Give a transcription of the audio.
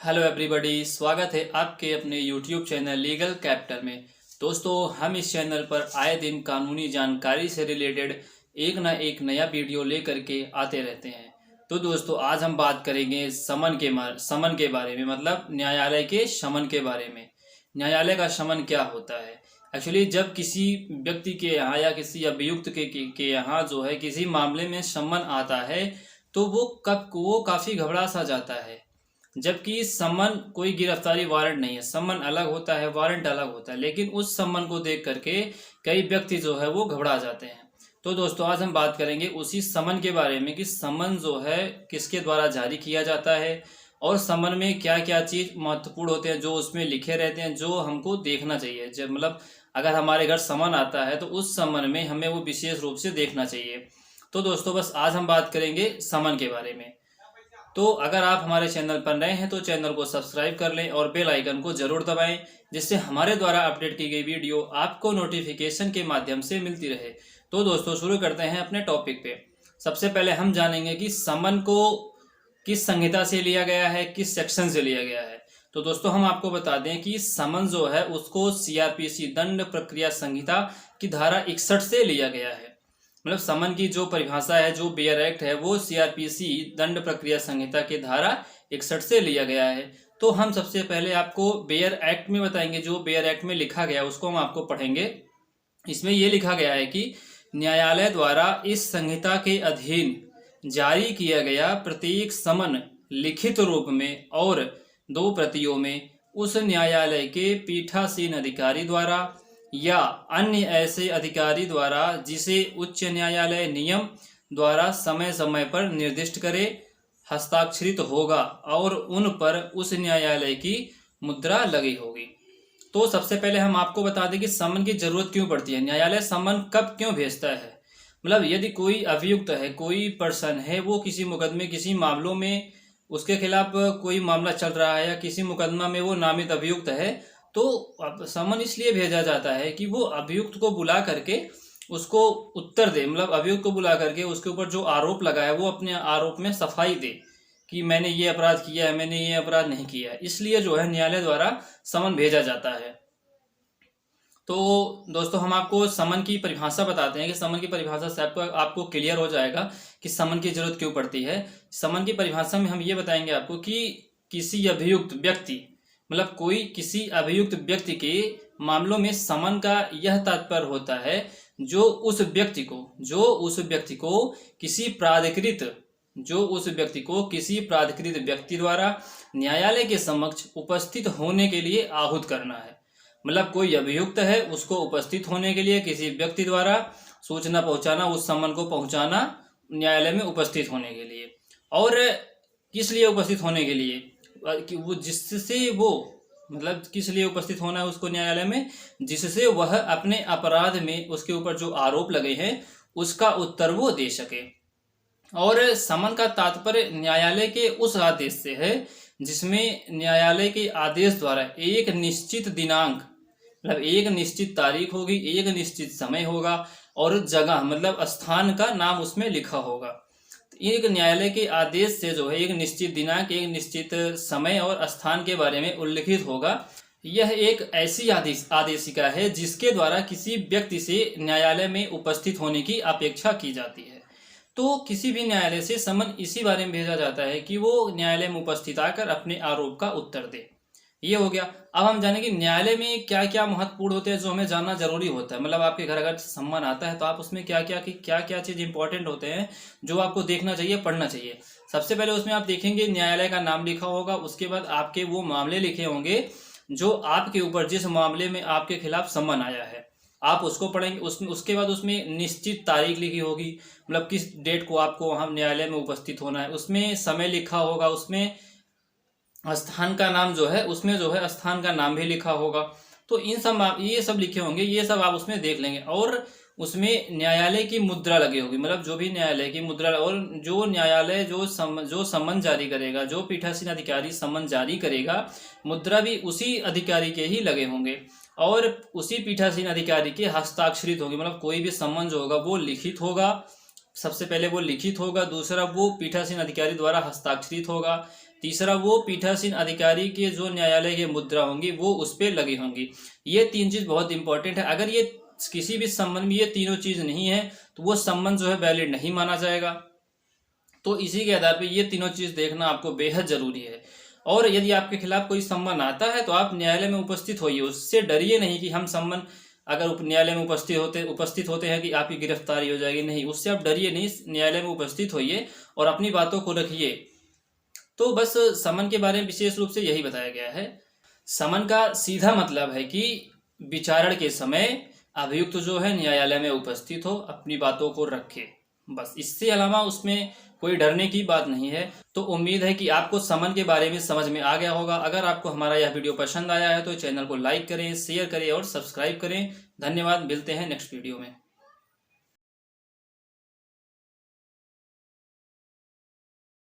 Hello everybody, स्वागत है आपके अपने यूट्यूब चैनल लीगल कैपिटल में। दोस्तों, हम इस चैनल पर आए दिन कानूनी जानकारी से रिलेटेड एक ना एक नया वीडियो लेकर के आते रहते हैं। तो दोस्तों, आज हम बात करेंगे समन के बारे में, मतलब न्यायालय के समन के बारे में। न्यायालय का समन क्या होता है? एक्चुअली जब किसी व्यक्ति के यहाँ या किसी अभियुक्त के यहाँ जो है किसी मामले में समन आता है तो वो काफ़ी घबरा सा जाता है। जबकि समन कोई गिरफ्तारी वारंट नहीं है, समन अलग होता है, वारंट अलग होता है। लेकिन उस समन को देख करके कई व्यक्ति जो है वो घबरा जाते हैं। तो दोस्तों, आज हम बात करेंगे उसी समन के बारे में कि समन जो है किसके द्वारा जारी किया जाता है और समन में क्या क्या चीज़ महत्वपूर्ण होते हैं जो उसमें लिखे रहते हैं, जो हमको देखना चाहिए। जब मतलब अगर हमारे घर समन आता है तो उस समन में हमें वो विशेष रूप से देखना चाहिए। तो दोस्तों, बस आज हम बात करेंगे समन के बारे में। तो अगर आप हमारे चैनल पर नए हैं तो चैनल को सब्सक्राइब कर लें और बेल आइकन को जरूर दबाएं, जिससे हमारे द्वारा अपडेट की गई वीडियो आपको नोटिफिकेशन के माध्यम से मिलती रहे। तो दोस्तों, शुरू करते हैं अपने टॉपिक पे। सबसे पहले हम जानेंगे कि समन को किस संहिता से लिया गया है, किस सेक्शन से लिया गया है। तो दोस्तों, हम आपको बता दें कि समन जो है उसको सीआरपीसी दंड प्रक्रिया संहिता की धारा 61 से लिया गया है। मतलब समन की जो परिभाषा है, जो बेयर एक्ट है, वो सीआरपीसी दंड प्रक्रिया संहिता की धारा 61 से लिया गया है। तो हम सबसे पहले आपको बेयर एक्ट में बताएंगे, जो बेयर एक्ट में लिखा गया उसको हम आपको पढ़ेंगे। इसमें ये लिखा गया है कि न्यायालय द्वारा इस संहिता के अधीन जारी किया गया प्रत्येक समन लिखित रूप में और 2 प्रतियों में उस न्यायालय के पीठासीन अधिकारी द्वारा या अन्य ऐसे अधिकारी द्वारा जिसे उच्च न्यायालय नियम द्वारा समय समय पर निर्दिष्ट करे हस्ताक्षरित होगा और उन पर उस न्यायालय की मुद्रा लगी होगी। तो सबसे पहले हम आपको बता दें कि समन की जरूरत क्यों पड़ती है, न्यायालय समन कब क्यों भेजता है। मतलब यदि कोई अभियुक्त है, कोई पर्सन है, वो किसी मुकदमे किसी मामलों में उसके खिलाफ कोई मामला चल रहा है या किसी मुकदमा में वो नामित अभियुक्त है, तो समन इसलिए भेजा जाता है कि वो अभियुक्त को बुला करके उसको उत्तर दे। मतलब अभियुक्त को बुला करके उसके ऊपर जो आरोप लगा है वो अपने आरोप में सफाई दे कि मैंने ये अपराध किया है, मैंने ये अपराध नहीं किया है। इसलिए जो है न्यायालय द्वारा समन भेजा जाता है। तो दोस्तों, हम आपको समन की परिभाषा बताते हैं कि समन की परिभाषा से आपको क्लियर हो जाएगा कि समन की जरूरत क्यों पड़ती है। समन की परिभाषा में हम ये बताएंगे आपको कि किसी अभियुक्त व्यक्ति, मतलब कोई किसी अभियुक्त व्यक्ति के मामलों में समन का यह तात्पर्य होता है जो उस व्यक्ति को किसी प्राधिकृत व्यक्ति द्वारा न्यायालय के समक्ष उपस्थित होने के लिए आहूत करना है। मतलब कोई अभियुक्त है, उसको उपस्थित होने के लिए किसी व्यक्ति द्वारा सूचना पहुंचाना, उस समन को पहुंचाना न्यायालय में उपस्थित होने के लिए। और किस लिए उपस्थित होने के लिए कि वो जिससे वो मतलब किस लिए उपस्थित होना है उसको न्यायालय में, जिससे वह अपने अपराध में उसके ऊपर जो आरोप लगे हैं उसका उत्तर वो दे सके। और समन का तात्पर्य न्यायालय के उस आदेश से है जिसमें न्यायालय के आदेश द्वारा एक निश्चित दिनांक, मतलब एक निश्चित तारीख होगी, एक निश्चित समय होगा और जगह मतलब स्थान का नाम उसमें लिखा होगा। एक न्यायालय के आदेश से जो है एक निश्चित दिनांक, एक निश्चित समय और स्थान के बारे में उल्लिखित होगा। यह एक ऐसी आदेशिका है जिसके द्वारा किसी व्यक्ति से न्यायालय में उपस्थित होने की अपेक्षा की जाती है। तो किसी भी न्यायालय से समन इसी बारे में भेजा जाता है कि वो न्यायालय में उपस्थित आकर अपने आरोप का उत्तर दे। ये हो गया। अब हम जानेंगे न्यायालय में क्या क्या महत्वपूर्ण होते हैं जो हमें जानना जरूरी होता है। मतलब आपके घर अगर सम्मान आता है तो आप उसमें क्या क्या चीज इंपॉर्टेंट होते हैं जो आपको देखना चाहिए, पढ़ना चाहिए। सबसे पहले उसमें आप देखेंगे न्यायालय का नाम लिखा होगा, उसके बाद आपके वो मामले लिखे होंगे जो आपके ऊपर, जिस मामले में आपके खिलाफ सम्मन आया है, आप उसको पढ़ेंगे। उसके बाद उसमें निश्चित तारीख लिखी होगी, मतलब किस डेट को आपको वहाँ न्यायालय में उपस्थित होना है। उसमें समय लिखा होगा, उसमें स्थान का नाम जो है, उसमें जो है स्थान का नाम भी लिखा होगा। तो ये सब लिखे होंगे, ये सब आप उसमें देख लेंगे। और उसमें न्यायालय की मुद्रा लगी होगी, मतलब जो भी न्यायालय की मुद्रा, और जो न्यायालय जो सम्मन जारी करेगा, जो पीठासीन अधिकारी सम्मन जारी करेगा, मुद्रा भी उसी अधिकारी के ही लगे होंगे और उसी पीठासीन अधिकारी के हस्ताक्षरित होंगे। मतलब कोई भी सम्मन जो होगा वो लिखित होगा, सबसे पहले वो लिखित होगा, दूसरा वो पीठासीन अधिकारी द्वारा हस्ताक्षरित होगा, तीसरा, वो पीठासीन अधिकारी के जो न्यायालय की मुद्रा होंगी वो उस पर लगी होंगी। ये 3 चीज बहुत इंपॉर्टेंट है। अगर ये किसी भी संबंध में ये तीनों चीज नहीं है तो वो संबंध जो है वैलिड नहीं माना जाएगा। तो इसी के आधार पर ये तीनों चीज देखना आपको बेहद जरूरी है। और यदि आपके खिलाफ कोई सम्मन आता है तो आप न्यायालय में उपस्थित होइए, उससे डरिए नहीं कि हम सम्मन अगर न्यायालय में उपस्थित होते हैं कि आपकी गिरफ्तारी हो जाएगी, नहीं, उससे आप डरिए नहीं, न्यायालय में उपस्थित होइए और अपनी बातों को रखिए। तो बस समन के बारे में विशेष रूप से यही बताया गया है। समन का सीधा मतलब है कि विचारण के समय अभियुक्त जो है न्यायालय में उपस्थित हो, अपनी बातों को रखे, बस। इससे अलावा उसमें कोई डरने की बात नहीं है। तो उम्मीद है कि आपको समन के बारे में समझ में आ गया होगा। अगर आपको हमारा यह वीडियो पसंद आया है तो चैनल को लाइक करें, शेयर करें और सब्सक्राइब करें। धन्यवाद, मिलते हैं नेक्स्ट वीडियो में।